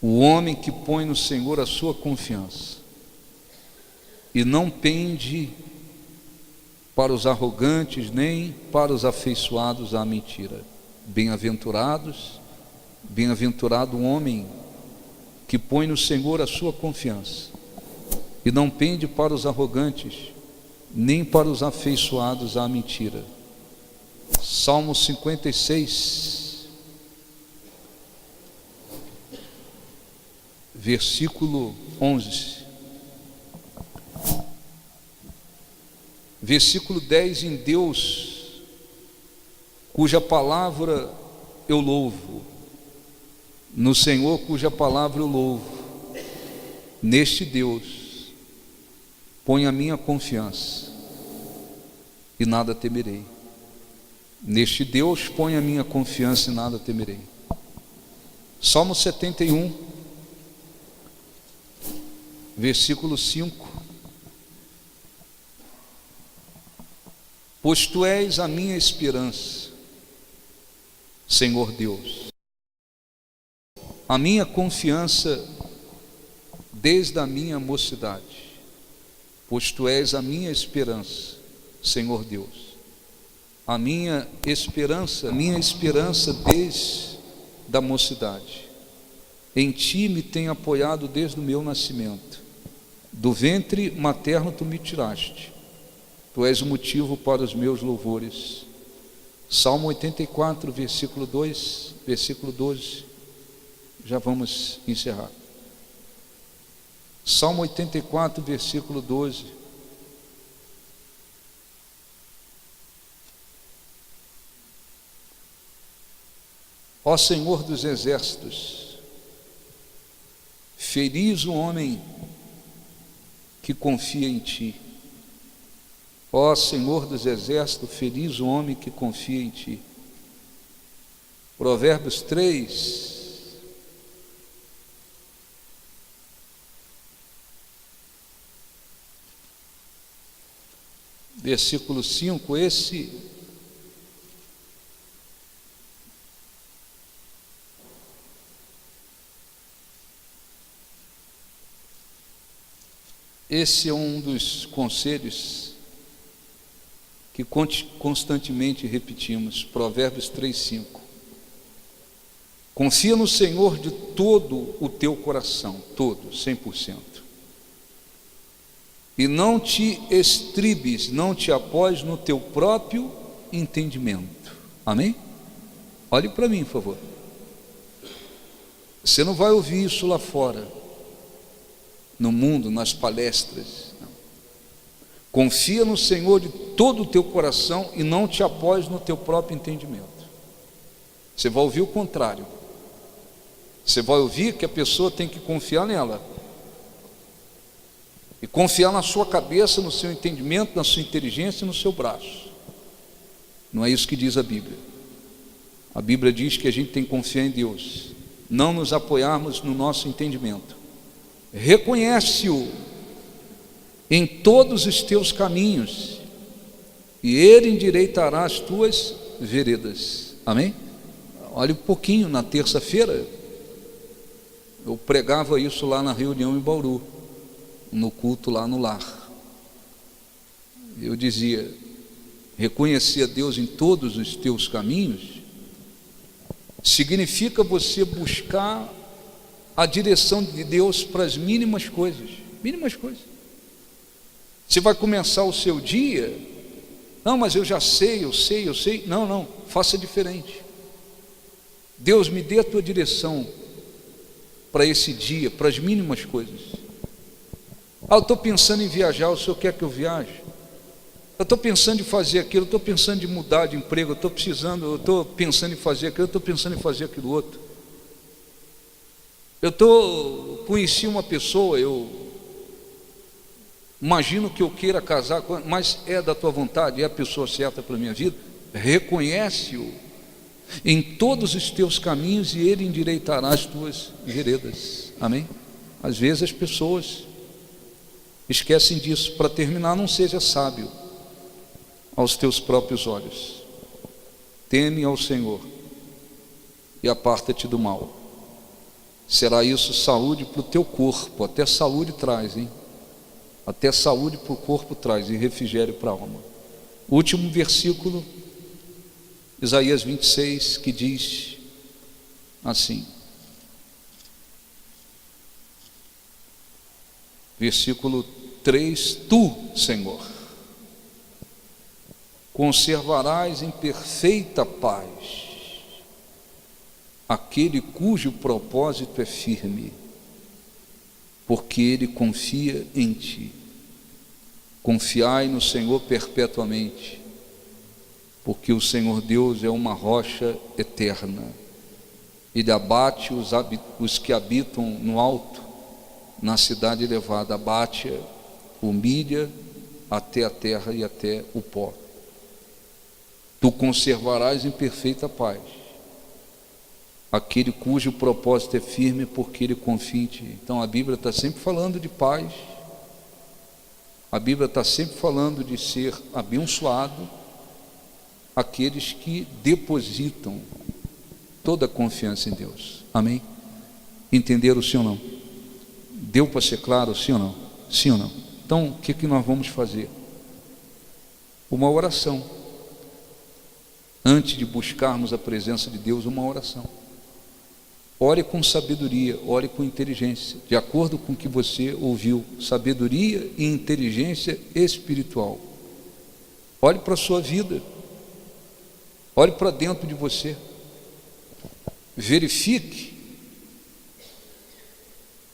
o homem que põe no Senhor a sua confiança e não pende para os arrogantes, nem para os afeiçoados à mentira. Bem-aventurado o homem que põe no Senhor a sua confiança e não pende para os arrogantes, nem para os afeiçoados à mentira. Salmo 56, versículo 11. Versículo 10: em Deus, cuja palavra eu louvo, no Senhor, cuja palavra eu louvo, neste Deus ponho a minha confiança e nada temerei. Neste Deus ponho a minha confiança e nada temerei. Salmo 71, versículo 5: pois tu és a minha esperança, Senhor Deus, a minha confiança desde a minha mocidade. Pois tu és a minha esperança, Senhor Deus, a minha esperança desde a mocidade. Em ti me tenho apoiado desde o meu nascimento, do ventre materno tu me tiraste, tu és o motivo para os meus louvores. Salmo 84, versículo 2, versículo 12, já vamos encerrar. Salmo 84, versículo 12: ó Senhor dos exércitos, feliz o homem que confia em ti. Ó Senhor dos exércitos, feliz o homem que confia em ti. Provérbios 3, versículo 5, esse é um dos conselhos que constantemente repetimos. Provérbios 3:5. Confia no Senhor de todo o teu coração, todo, 100%. E não te estribes, não te apoies no teu próprio entendimento. Amém? Olhe para mim, por favor. Você não vai ouvir isso lá fora, no mundo, nas palestras. Não. Confia no Senhor de todo o teu coração e não te apoies no teu próprio entendimento. Você vai ouvir o contrário. Você vai ouvir que a pessoa tem que confiar nela. e confiar na sua cabeça, no seu entendimento, na sua inteligência e no seu braço. Não é isso que diz a Bíblia. A Bíblia diz que a gente tem que confiar em Deus, não nos apoiarmos no nosso entendimento. Reconhece-o em todos os teus caminhos, e Ele endireitará as tuas veredas. Amém? Olha um pouquinho, na terça-feira eu pregava isso lá na reunião em Bauru, no culto lá no lar. Eu dizia: reconhecer a Deus em todos os teus caminhos significa você buscar a direção de Deus para as mínimas coisas. Mínimas coisas. Você vai começar o seu dia, não, mas eu já sei, eu sei. Não, faça diferente. Deus, me dê a tua direção para esse dia, para as mínimas coisas. Eu estou pensando em viajar, o Senhor quer que eu viaje? Eu estou pensando em fazer aquilo, eu estou pensando em mudar de emprego, eu estou pensando em fazer aquilo, eu estou pensando em fazer aquilo outro. Conheci uma pessoa, eu imagino que eu queira casar com ela, mas é da tua vontade, é a pessoa certa para a minha vida. Reconhece-o em todos os teus caminhos e Ele endireitará as tuas veredas. Amém? Às vezes as pessoas esquecem disso. Para terminar, não seja sábio aos teus próprios olhos. Teme ao Senhor e aparta-te do mal. Será isso saúde para o teu corpo. Até saúde traz, hein? Até saúde para o corpo traz, e refrigério para a alma. O último versículo, Isaías 26, que diz assim, versículo 3: Tu, Senhor, conservarás em perfeita paz aquele cujo propósito é firme, porque ele confia em ti. Confiai no Senhor perpetuamente, porque o Senhor Deus é uma rocha eterna. Ele abate os que habitam no alto, na cidade elevada, abate, humilha até a terra e até o pó. Tu conservarás em perfeita paz aquele cujo propósito é firme, porque ele confia em ti. Então a Bíblia está sempre falando de paz, a Bíblia está sempre falando de ser abençoado aqueles que depositam toda a confiança em Deus. Amém? Entenderam, sim ou não? Deu para ser claro, sim ou não? Sim ou não? Então, o que nós vamos fazer? Uma oração. Antes de buscarmos a presença de Deus, uma oração. Ore com sabedoria, ore com inteligência, de acordo com o que você ouviu. Sabedoria e inteligência espiritual. Olhe para a sua vida. Olhe para dentro de você. Verifique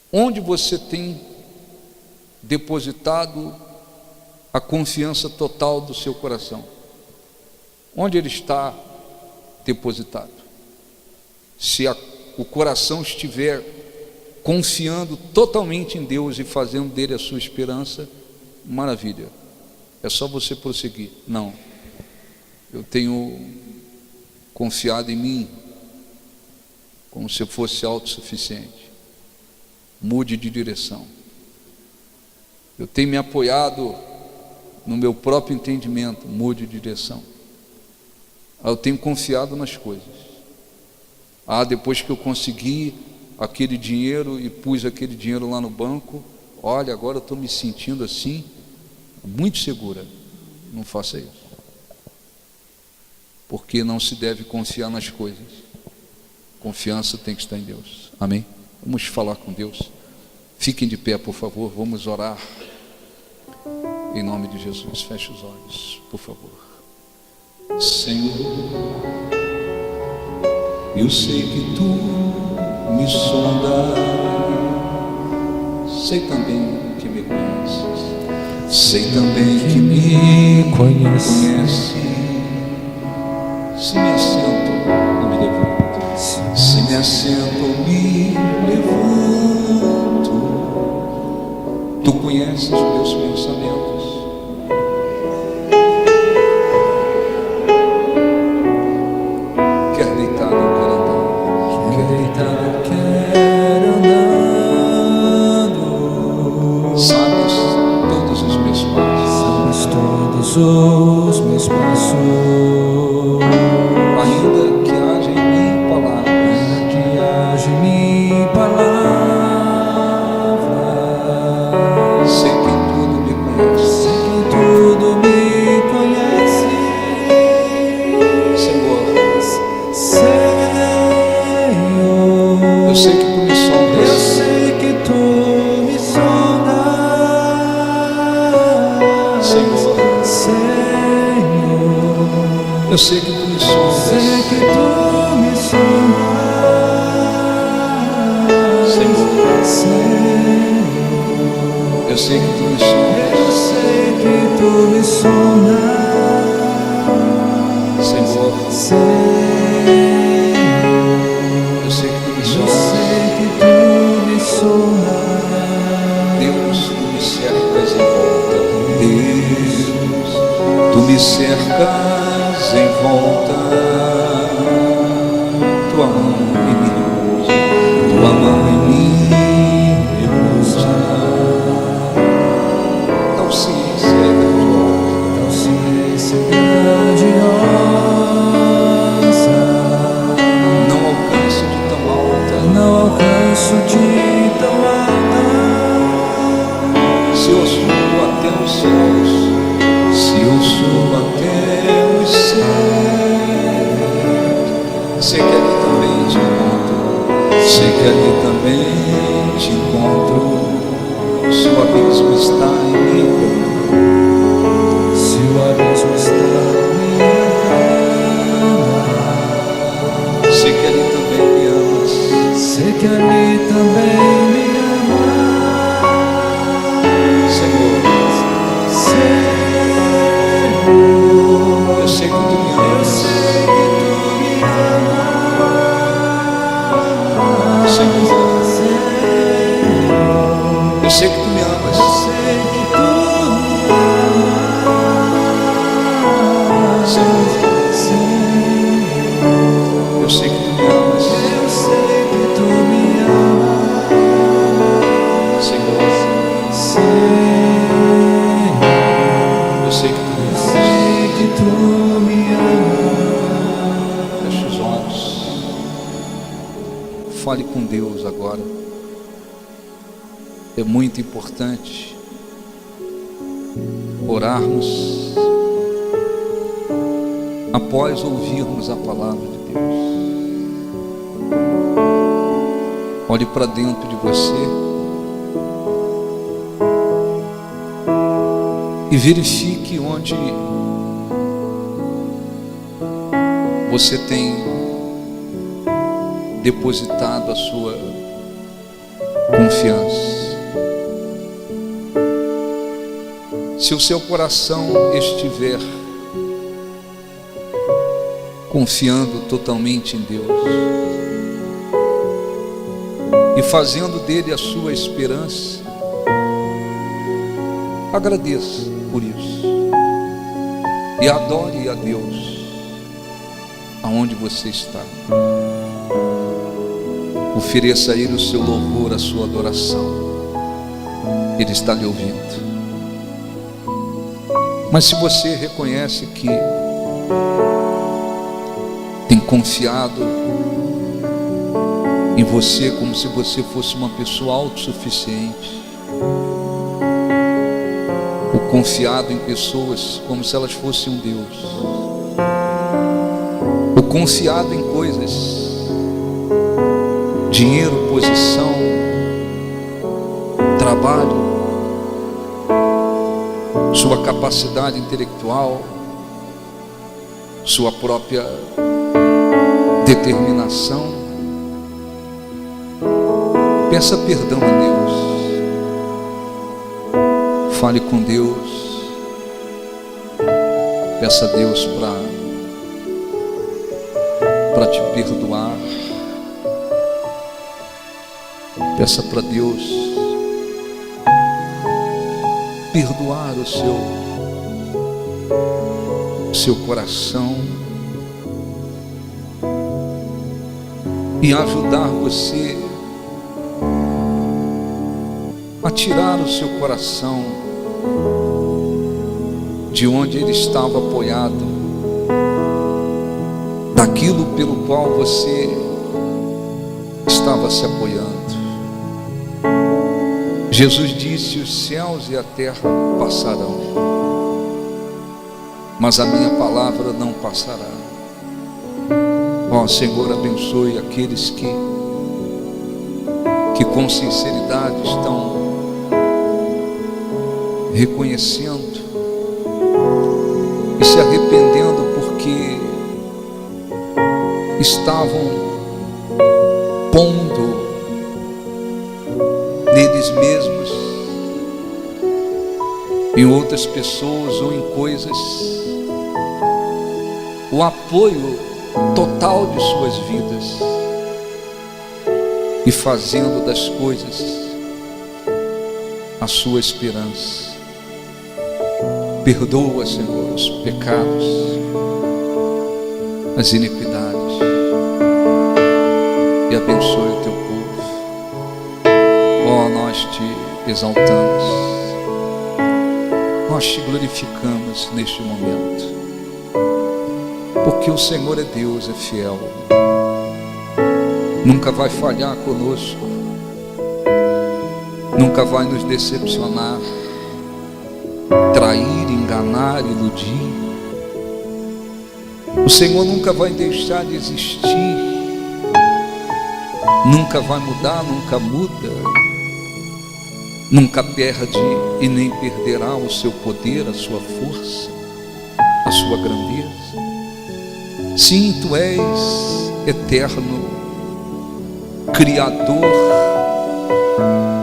onde você tem depositado a confiança total do seu coração. Onde ele está depositado? Se o coração estiver confiando totalmente em Deus e fazendo dele a sua esperança, maravilha, é só você prosseguir. Não, eu tenho confiado em mim como se eu fosse autossuficiente. Mude de direção. Eu tenho me apoiado no meu próprio entendimento. Mude de direção. Eu tenho confiado nas coisas. Depois que eu consegui aquele dinheiro e pus aquele dinheiro lá no banco, olha, agora eu estou me sentindo assim, muito segura. Não faça isso. Porque não se deve confiar nas coisas. Confiança tem que estar em Deus. Amém? Vamos falar com Deus. Fiquem de pé, por favor. Vamos orar. Em nome de Jesus. Feche os olhos, por favor. Senhor, eu sei que tu me sondas, sei também que me conheces, sei também que me conheces. Se me assento, eu me levanto. Se me assento, eu me levanto. Tu conheces conhece os meus pensamentos. Quer deitado, eu quero andar. Quer deitado, eu quero andando. Sabes todos os meus passos. Sabes todos os meus passos. Ainda que haja em mim palavras, Ainda que haja em mim palavras, sei que em tudo me conhece. sei que em tudo me conhece. Senhor, Senhor, eu sei que tu me eu sondas. sei que tu me sondas. Senhor, Senhor, eu sei que tu me sei sondas. que tu me sondas. Senhor, Senhor, eu sei que tu me eu sondas. sei que tu me sondas. Senhor, Senhor, eu sei que tu me eu sondas. sei que tu me sondas. Deus, tu me cercas em volta. Deus, tu me cercas em volta. Tua mão em mim repousa. Tua mão em mim repousa. Tal ciência é grandiosa. Tal ciência grandiosa, Não alcanço de tão alta. não alcanço de tão alta. Se eu subo até os céus, se eu subo até os céus, sei que ali também te encontro, sei que ali também te encontro. Se o abismo está em minha cama, Se o abismo está na minha cama, sei que ali também me amas. sei que ali também me amas. Senhor, Senhor, eu sei que tu me eu amas. sei que tu me amas. Senhor, Senhor, eu sei que tu me eu amas. sei que tu me amas. Senhor, Senhor, eu sei que tu me amas. eu sei que tu me amas. Senhor, Senhor, eu sei que tu me eu amas. sei que tu me amas. Feche os olhos. Fale com Deus agora. É muito importante orarmos após ouvirmos a palavra de Deus. Olhe para dentro de você e verifique onde você tem depositado a sua confiança. Se o seu coração estiver confiando totalmente em Deus e fazendo dele a sua esperança, agradeça por isso e adore a Deus aonde você está. Ofereça a Ele o seu louvor, a sua adoração. Ele está lhe ouvindo. Mas se você reconhece que tem confiado em você como se você fosse uma pessoa autossuficiente, ou confiado em pessoas como se elas fossem um Deus, ou confiado em coisas, dinheiro, posição, trabalho, sua capacidade intelectual, sua própria determinação, peça perdão a Deus, fale com Deus, peça a Deus para te perdoar, peça para Deus perdoar o seu coração e ajudar você a tirar o seu coração de onde ele estava apoiado, daquilo pelo qual você estava se apoiando. Jesus disse: os céus e a terra passarão, mas a minha palavra não passará. Ó Senhor, abençoe aqueles que com sinceridade estão reconhecendo e se arrependendo porque estavam pondo neles mesmos, em outras pessoas ou em coisas, o apoio total de suas vidas e fazendo das coisas a sua esperança. Perdoa, Senhor, os pecados, as iniquidades e abençoe o teu povo. Ó, nós te exaltamos, nós te glorificamos neste momento, porque o Senhor é Deus, é fiel, nunca vai falhar conosco, nunca vai nos decepcionar, trair, enganar, iludir. O Senhor nunca vai deixar de existir, nunca vai mudar, nunca muda, nunca perde e nem perderá o seu poder, a sua força, a sua grandeza. Sim, tu és eterno, Criador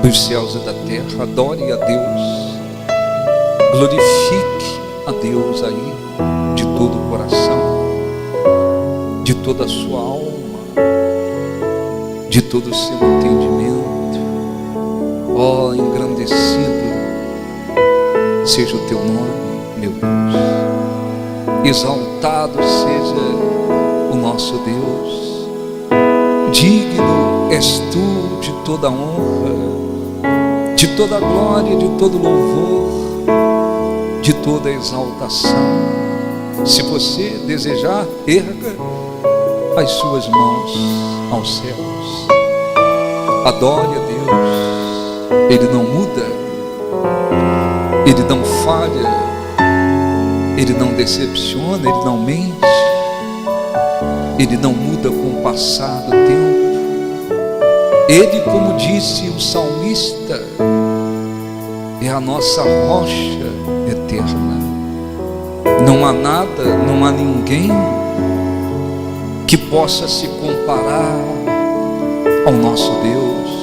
dos céus e da terra. Adore a Deus, glorifique a Deus aí de todo o coração, de toda a sua alma, de todo o seu entendimento. Ó, engrandecido seja o teu nome, meu Deus, exaltado seja o nosso Deus. Digno és tu de toda honra, de toda glória, de todo louvor, de toda exaltação. Se você desejar, erga as suas mãos aos céus, adore a Deus. Ele não muda, Ele não falha, Ele não decepciona, Ele não mente, Ele não muda com o passar do tempo. Ele, como disse o salmista, é a nossa rocha eterna. Não há nada, não há ninguém que possa se comparar ao nosso Deus.